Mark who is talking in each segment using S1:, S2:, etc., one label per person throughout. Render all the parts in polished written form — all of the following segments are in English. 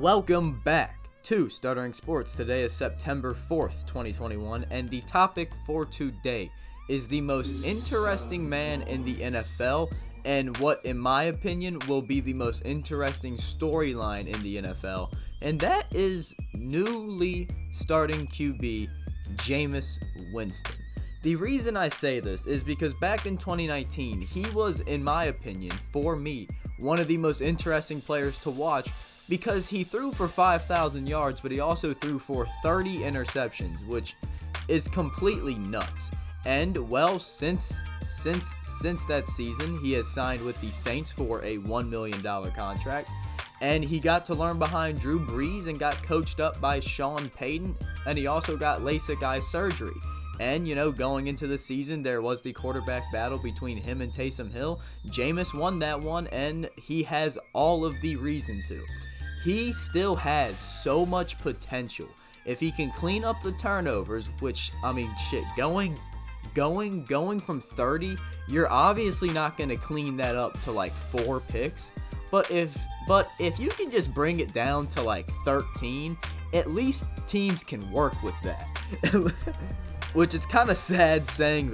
S1: Welcome back to Stuttering Sports. Today is September 4th, 2021, and the topic for today is the most interesting man in the NFL and what, in my opinion, will be the most interesting storyline in the NFL, and that is newly starting QB Jameis Winston. The reason I say this is because back in 2019, he was, in my opinion, for me, one of the most interesting players to watch because he threw for 5,000 yards, but he also threw for 30 interceptions, which is completely nuts. And, well, since that season, he has signed with the Saints for a $1 million contract, and he got to learn behind Drew Brees and got coached up by Sean Payton, and he also got LASIK eye surgery. And, going into the season, there was the quarterback battle between him and Taysom Hill. Jameis won that one, and he has all of the reason to. He still has so much potential. If he can clean up the turnovers, which, going from 30, you're obviously not going to clean that up to like 4 picks. But if you can just bring it down to like 13, at least teams can work with that. Which is kind of sad saying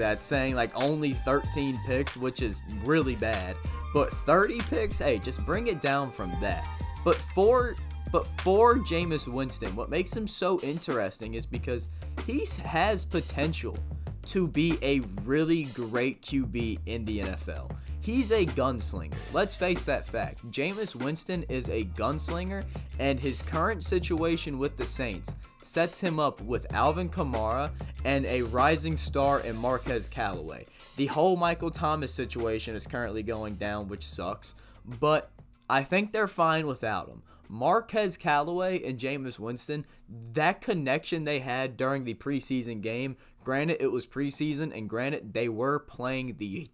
S1: like only 13 picks, which is really bad. But 30 picks, hey, just bring it down from that. But for Jameis Winston, what makes him so interesting is because he has potential to be a really great QB in the NFL. He's a gunslinger. Let's face that fact. Jameis Winston is a gunslinger, and his current situation with the Saints sets him up with Alvin Kamara and a rising star in Marquez Callaway. The whole Michael Thomas situation is currently going down, which sucks, but I think they're fine without him. Marquez Callaway and Jameis Winston, that connection they had during the preseason game, granted it was preseason, and granted they were playing the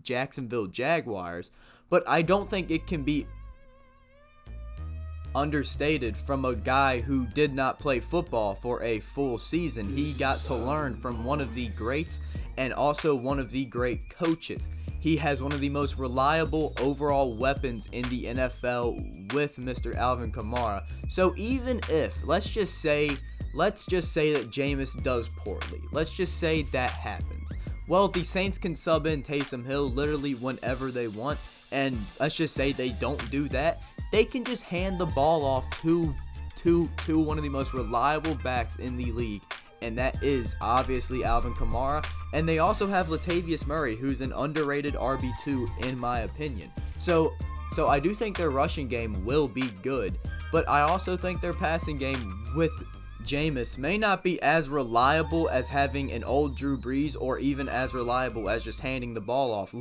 S1: Jacksonville Jaguars, but I don't think it can be understated from a guy who did not play football for a full season. He got to learn from one of the greats and also one of the great coaches. He has one of the most reliable overall weapons in the NFL with Mr. Alvin Kamara. So even if, let's just say that Jameis does poorly. Let's just say that happens. Well, the Saints can sub in Taysom Hill literally whenever they want, and let's just say they don't do that. They can just hand the ball off to one of the most reliable backs in the league, and that is obviously Alvin Kamara. And they also have Latavius Murray, who's an underrated RB2 in my opinion. So I do think their rushing game will be good, but I also think their passing game with Jameis may not be as reliable as having an old Drew Brees, or even as reliable as just handing the ball off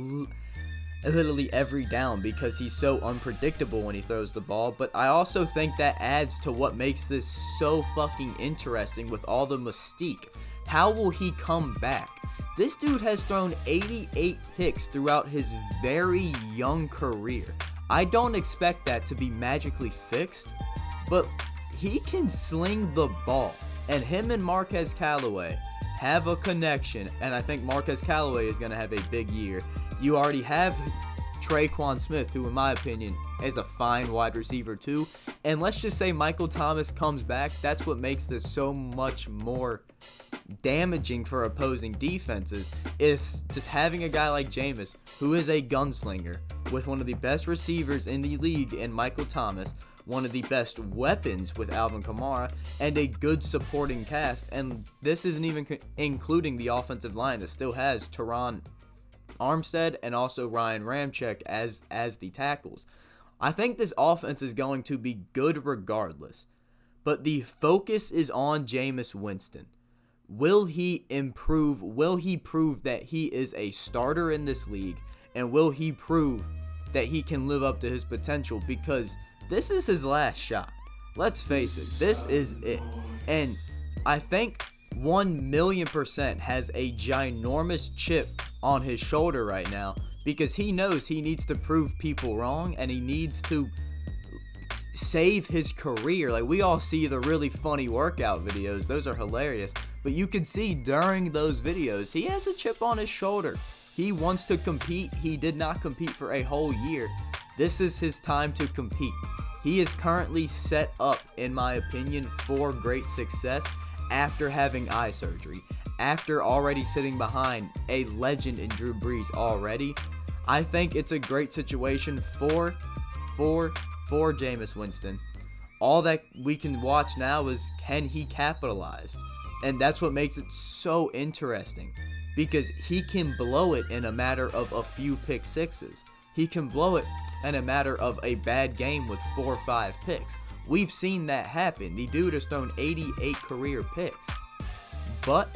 S1: literally every down, because he's so unpredictable when he throws the ball. But I also think that adds to what makes this so fucking interesting with all the mystique. How will he come back? This dude has thrown 88 picks throughout his very young career. I don't expect that to be magically fixed, but he can sling the ball, and him and Marquez Callaway have a connection, and I think Marquez Callaway is going to have a big year. You already have Traquan Smith, who in my opinion is a fine wide receiver too, and let's just say Michael Thomas comes back. That's what makes this so much more damaging for opposing defenses, is just having a guy like Jameis, who is a gunslinger, with one of the best receivers in the league in Michael Thomas, one of the best weapons with Alvin Kamara, and a good supporting cast. And this isn't even including the offensive line that still has Teron Armstead and also Ryan Ramczyk as the tackles. I think this offense is going to be good regardless, but the focus is on Jameis Winston. Will he improve? Will he prove that he is a starter in this league? And will he prove that he can live up to his potential? Because this is his last shot. Let's face it, this is it. And I think 1,000,000% has a ginormous chip on his shoulder right now, because he knows he needs to prove people wrong, and he needs to save his career. Like, we all see the really funny workout videos. Those are hilarious. But you can see during those videos, he has a chip on his shoulder. He wants to compete. He did not compete for a whole year. This is his time to compete. He is currently set up, in my opinion, for great success after having eye surgery. After already sitting behind a legend in Drew Brees already, I think it's a great situation for Jameis Winston. All that we can watch now is, can he capitalize? And that's what makes it so interesting, because he can blow it in a matter of a few pick sixes. He can blow it in a matter of a bad game with 4 or 5 picks. We've seen that happen. The dude has thrown 88 career picks. But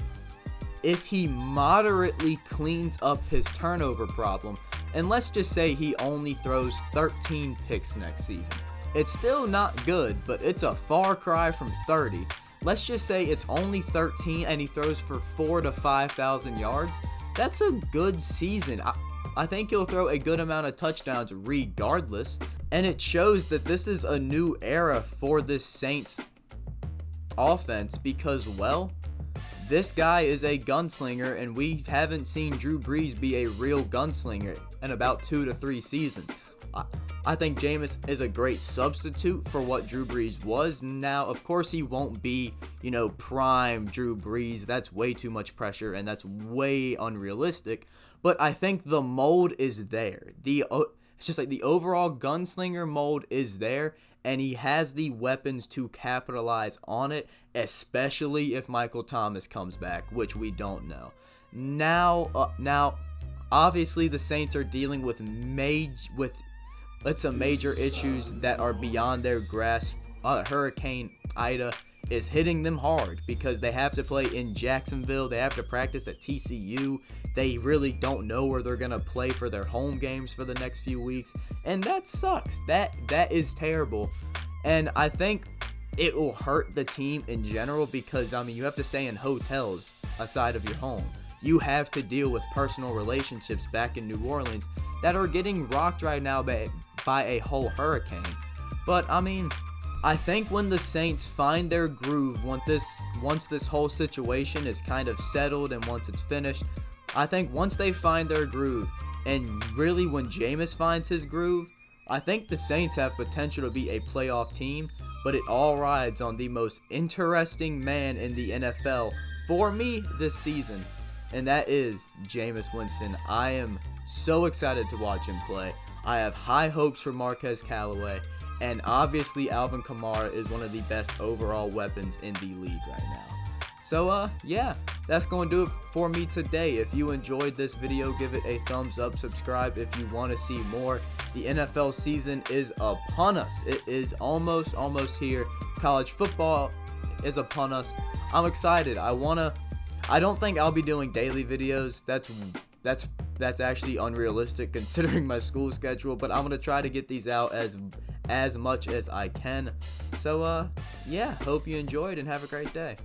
S1: if he moderately cleans up his turnover problem, and let's just say he only throws 13 picks next season, it's still not good, but it's a far cry from 30. Let's just say it's only 13 and he throws for 4,000 to 5,000 yards. That's a good season. I think he'll throw a good amount of touchdowns regardless, and it shows that this is a new era for this Saints offense because, well, this guy is a gunslinger, and we haven't seen Drew Brees be a real gunslinger in about 2 to 3 seasons. I think Jameis is a great substitute for what Drew Brees was. Now, of course, he won't be, prime Drew Brees. That's way too much pressure, and that's way unrealistic. But I think the mold is there. It's just like the overall gunslinger mold is there, and he has the weapons to capitalize on it, especially if Michael Thomas comes back, which we don't know. Now, obviously, the Saints are dealing with some major issues that are beyond their grasp. Hurricane Ida is hitting them hard because they have to play in Jacksonville. They have to practice at TCU. They really don't know where they're going to play for their home games for the next few weeks. And that sucks. That is terrible. And I think it will hurt the team in general because, you have to stay in hotels aside of your home. You have to deal with personal relationships back in New Orleans that are getting rocked right now by a whole hurricane. But, I think when the Saints find their groove, once this whole situation is kind of settled and once it's finished, I think once they find their groove, and really when Jameis finds his groove, I think the Saints have potential to be a playoff team, but it all rides on the most interesting man in the NFL for me this season, and that is Jameis Winston. I am so excited to watch him play. I have high hopes for Marquez Callaway, and obviously Alvin Kamara is one of the best overall weapons in the league right now. So, yeah, that's going to do it for me today. If you enjoyed this video, give it a thumbs up, subscribe if you want to see more. The NFL season is upon us. It is almost here. College football is upon us. I'm excited. I don't think I'll be doing daily videos. That's actually unrealistic considering my school schedule, but I'm going to try to get these out as much as I can. So, yeah, hope you enjoyed and have a great day.